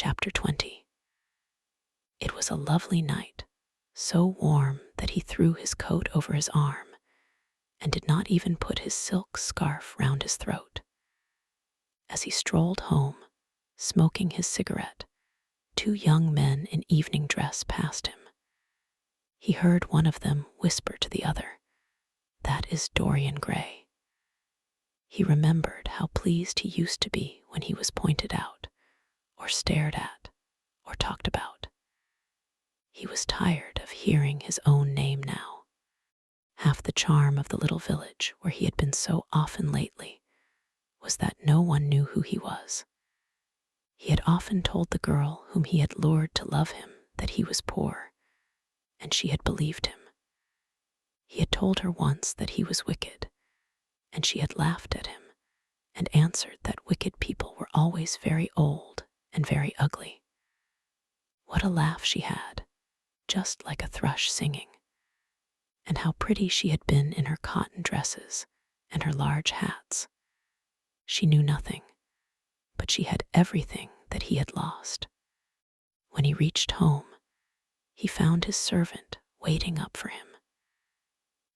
Chapter 20. It was a lovely night, so warm that he threw his coat over his arm and did not even put his silk scarf round his throat. As he strolled home, smoking his cigarette, 2 young men in evening dress passed him. He heard one of them whisper to the other, "That is Dorian Gray." He remembered how pleased he used to be when he was pointed out, or stared at, or talked about. He was tired of hearing his own name now. Half the charm of the little village where he had been so often lately was that no one knew who he was. He had often told the girl whom he had lured to love him that he was poor, and she had believed him. He had told her once that he was wicked, and she had laughed at him and answered that wicked people were always very old and very ugly. What a laugh she had, just like a thrush singing. And how pretty she had been in her cotton dresses and her large hats. She knew nothing, but she had everything that he had lost. When he reached home, he found his servant waiting up for him.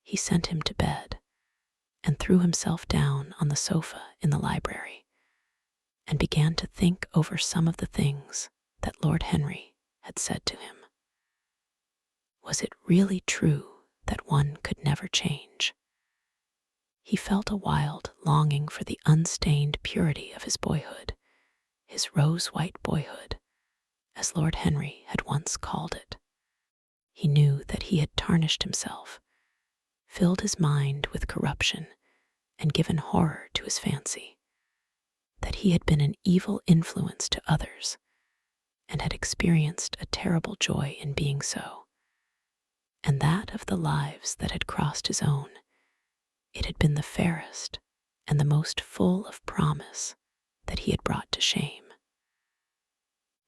He sent him to bed and threw himself down on the sofa in the library and began to think over some of the things that Lord Henry had said to him. Was it really true that one could never change? He felt a wild longing for the unstained purity of his boyhood, his rose-white boyhood, as Lord Henry had once called it. He knew that he had tarnished himself, filled his mind with corruption, and given horror to his fancy, that he had been an evil influence to others, and had experienced a terrible joy in being so. And that of the lives that had crossed his own, it had been the fairest and the most full of promise that he had brought to shame.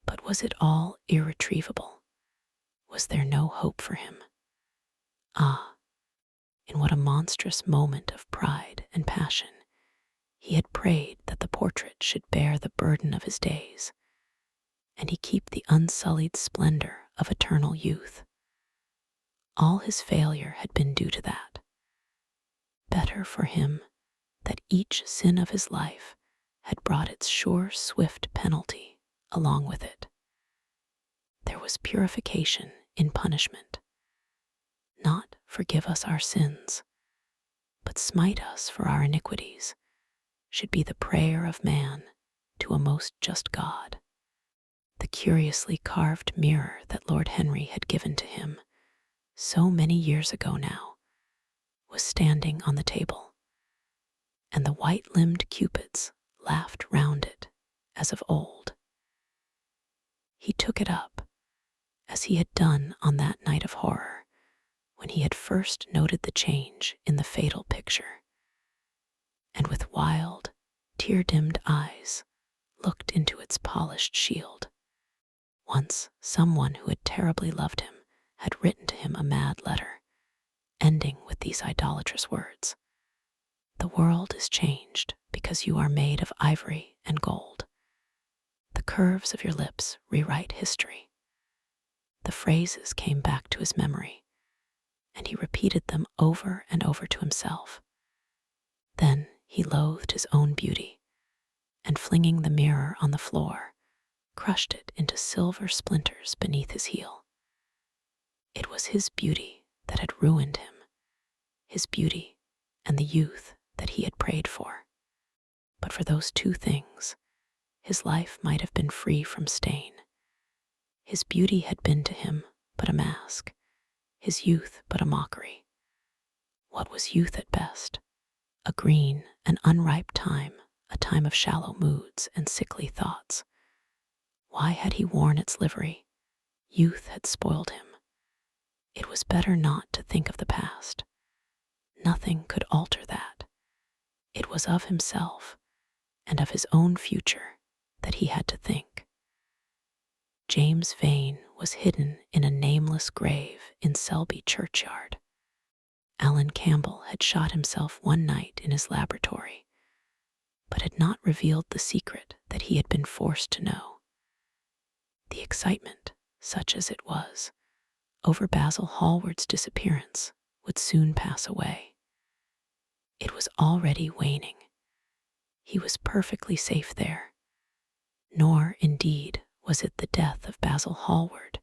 But was it all irretrievable? Was there no hope for him? Ah, in what a monstrous moment of pride and passion he had prayed that the portrait should bear the burden of his days, and he keep the unsullied splendor of eternal youth. All his failure had been due to that. Better for him that each sin of his life had brought its sure, swift penalty along with it. There was purification in punishment. Not forgive us our sins, but smite us for our iniquities, should be the prayer of man to a most just God. The curiously carved mirror that Lord Henry had given to him so many years ago now was standing on the table, and the white-limbed cupids laughed round it as of old. He took it up, as he had done on that night of horror when he had first noted the change in the fatal picture, and with wild, tear-dimmed eyes looked into its polished shield. Once someone who had terribly loved him had written to him a mad letter, ending with these idolatrous words: "The world is changed because you are made of ivory and gold. The curves of your lips rewrite history." The phrases came back to his memory, and he repeated them over and over to himself. Then he loathed his own beauty, and flinging the mirror on the floor, crushed it into silver splinters beneath his heel. It was his beauty that had ruined him, his beauty and the youth that he had prayed for. But for those 2 things, his life might have been free from stain. His beauty had been to him but a mask, his youth but a mockery. What was youth at best? A green and unripe time, a time of shallow moods and sickly thoughts. Why had he worn its livery? Youth had spoiled him. It was better not to think of the past. Nothing could alter that. It was of himself and of his own future that he had to think. James Vane was hidden in a nameless grave in Selby churchyard. Alan Campbell had shot himself one night in his laboratory, but had not revealed the secret that he had been forced to know. excitement, such as it was, over Basil Hallward's disappearance would soon pass away. It was already waning. He was perfectly safe there. Nor, indeed, was it the death of Basil Hallward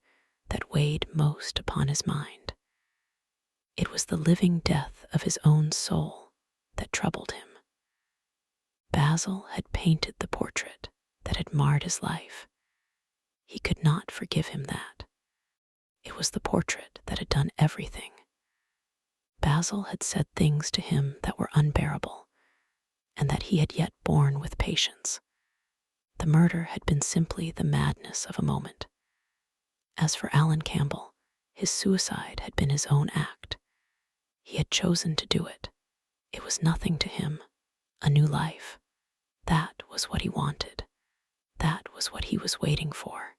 that weighed most upon his mind. It was the living death of his own soul that troubled him. Basil had painted the portrait that had marred his life. He could not forgive him that. It was the portrait that had done everything. Basil had said things to him that were unbearable, and that he had yet borne with patience. The murder had been simply the madness of a moment. As for Alan Campbell, his suicide had been his own act. He had chosen to do it. It was nothing to him. A new life. That was what he wanted. That was what he was waiting for.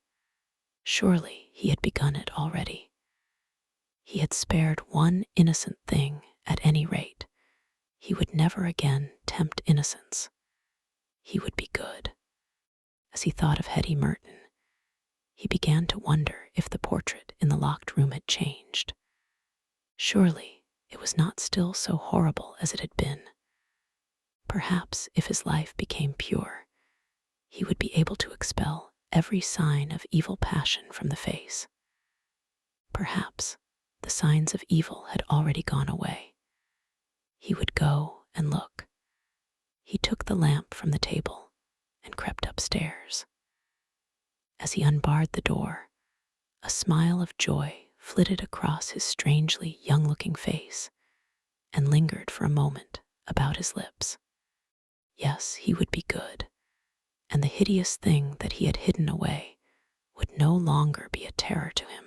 Surely he had begun it already. He had spared one innocent thing at any rate. He would never again tempt innocence. He would be good. As he thought of Hetty Merton, he began to wonder if the portrait in the locked room had changed. Surely it was not still so horrible as it had been. Perhaps if his life became pure, he would be able to expel every sign of evil passion from the face. Perhaps the signs of evil had already gone away. He would go and look. He took the lamp from the table and crept upstairs. As he unbarred the door, a smile of joy flitted across his strangely young-looking face and lingered for a moment about his lips. Yes, he would be good, and the hideous thing that he had hidden away would no longer be a terror to him.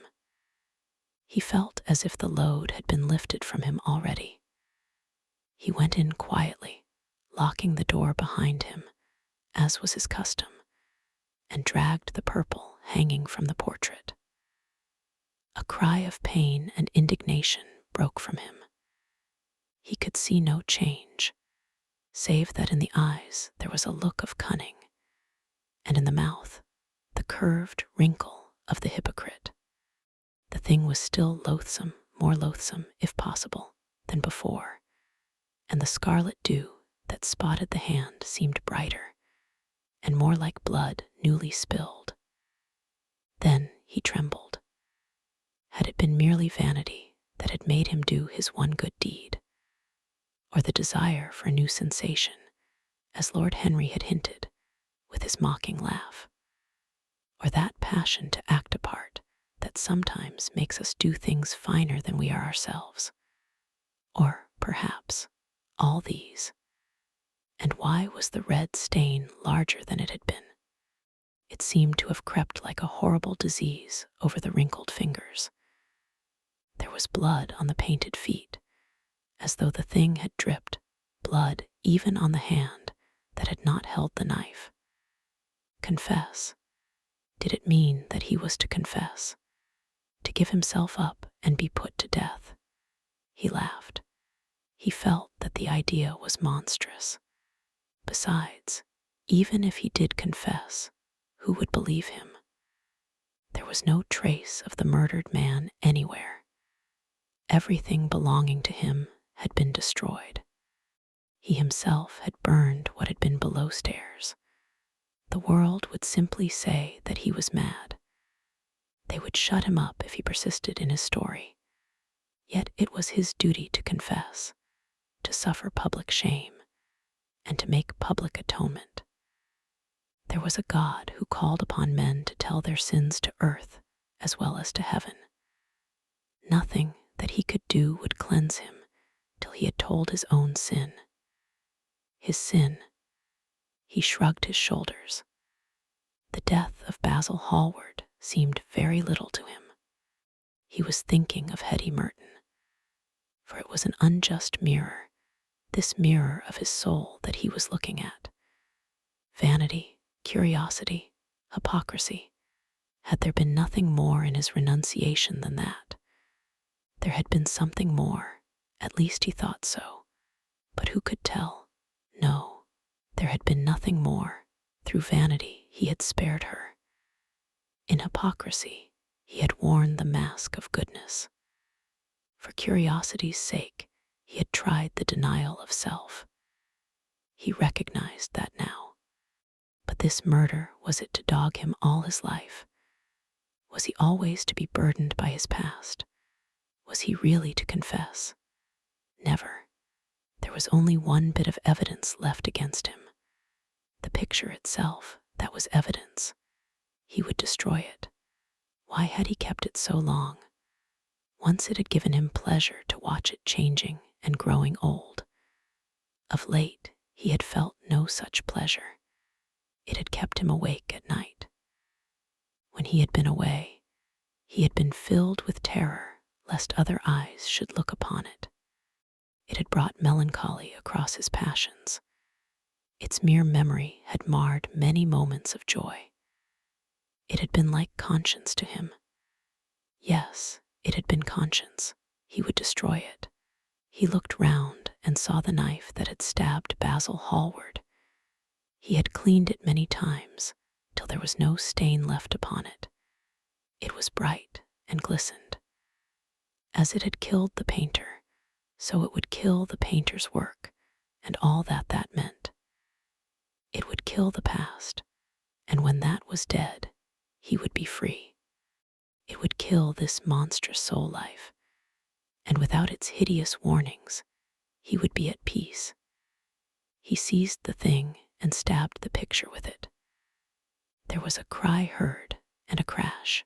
He felt as if the load had been lifted from him already. He went in quietly, locking the door behind him, as was his custom, and dragged the purple hanging from the portrait. A cry of pain and indignation broke from him. He could see no change, save that in the eyes there was a look of cunning, and in the mouth the curved wrinkle of the hypocrite. The thing was still loathsome, more loathsome, if possible, than before, and the scarlet dew that spotted the hand seemed brighter, and more like blood newly spilled. Then he trembled. Had it been merely vanity that had made him do his one good deed, or the desire for new sensation, as Lord Henry had hinted, with his mocking laugh, or that passion to act a part that sometimes makes us do things finer than we are ourselves, or perhaps all these? And why was the red stain larger than it had been? It seemed to have crept like a horrible disease over the wrinkled fingers. There was blood on the painted feet, as though the thing had dripped, blood even on the hand that had not held the knife. Confess. Did it mean that he was to confess? To give himself up and be put to death? He laughed. He felt that the idea was monstrous. Besides, even if he did confess, who would believe him? There was no trace of the murdered man anywhere. Everything belonging to him had been destroyed. He himself had burned what had been below stairs. The world would simply say that he was mad. They would shut him up if he persisted in his story. Yet it was his duty to confess, to suffer public shame, and to make public atonement. There was a God who called upon men to tell their sins to earth as well as to heaven. Nothing that he could do would cleanse him till he had told his own sin. His sin. He shrugged his shoulders. The death of Basil Hallward seemed very little to him. He was thinking of Hetty Merton, for it was an unjust mirror, this mirror of his soul that he was looking at. Vanity, curiosity, hypocrisy. Had there been nothing more in his renunciation than that? There had been something more, at least he thought so. But who could tell? No, there had been nothing more. Through vanity he had spared her. In hypocrisy, he had worn the mask of goodness. For curiosity's sake, he had tried the denial of self. He recognized that now. But this murder, was it to dog him all his life? Was he always to be burdened by his past? Was he really to confess? Never. There was only one bit of evidence left against him. The picture itself, that was evidence. He would destroy it. Why had he kept it so long? Once it had given him pleasure to watch it changing and growing old. Of late, he had felt no such pleasure. It had kept him awake at night. When he had been away, he had been filled with terror lest other eyes should look upon it. It had brought melancholy across his passions. Its mere memory had marred many moments of joy. It had been like conscience to him. Yes, it had been conscience. He would destroy it. He looked round and saw the knife that had stabbed Basil Hallward. He had cleaned it many times, till there was no stain left upon it. It was bright and glistened. As it had killed the painter, so it would kill the painter's work and all that that meant. It would kill the past, and when that was dead, he would be free. It would kill this monstrous soul life, and without its hideous warnings, he would be at peace. He seized the thing and stabbed the picture with it. There was a cry heard and a crash.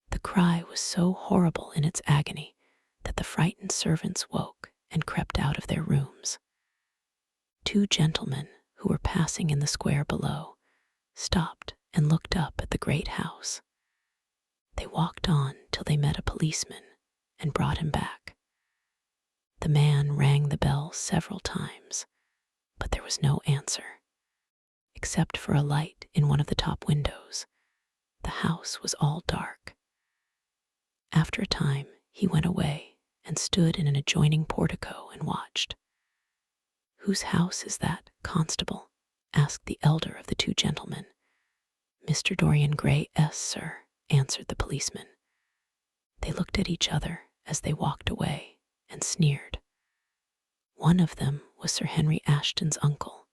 The cry was so horrible in its agony that the frightened servants woke and crept out of their rooms. Two gentlemen who were passing in the square below stopped and looked up at the great house. They walked on till they met a policeman and brought him back. The man rang the bell several times, but there was no answer. Except for a light in one of the top windows, the house was all dark. After a time, he went away and stood in an adjoining portico and watched. "Whose house is that, constable?" asked the elder of the two gentlemen. "Mr. Dorian Gray's, sir," answered the policeman. They looked at each other as they walked away and sneered. One of them was Sir Henry Ashton's uncle.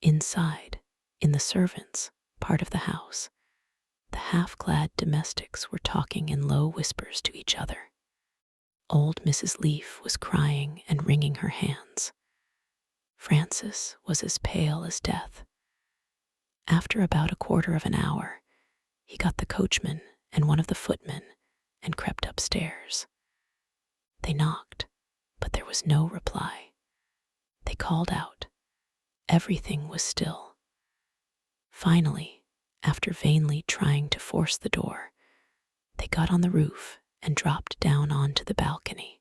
Inside, in the servants' part of the house, the half-clad domestics were talking in low whispers to each other. Old Mrs. Leaf was crying and wringing her hands. Francis was as pale as death. After about a quarter of an hour, he got the coachman and one of the footmen and crept upstairs. They knocked, but there was no reply. They called out. Everything was still. Finally, after vainly trying to force the door, they got on the roof and dropped down onto the balcony.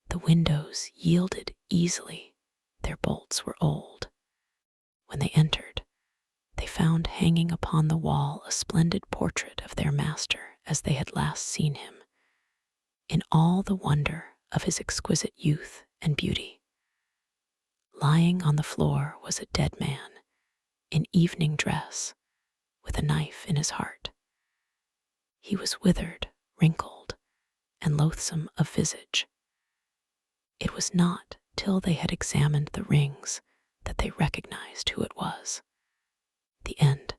The windows yielded easily. Their bolts were old. When they entered, they found hanging upon the wall a splendid portrait of their master as they had last seen him, in all the wonder of his exquisite youth and beauty. Lying on the floor was a dead man, in evening dress, with a knife in his heart. He was withered, wrinkled, and loathsome of visage. It was not till they had examined the rings that they recognized who it was. The end.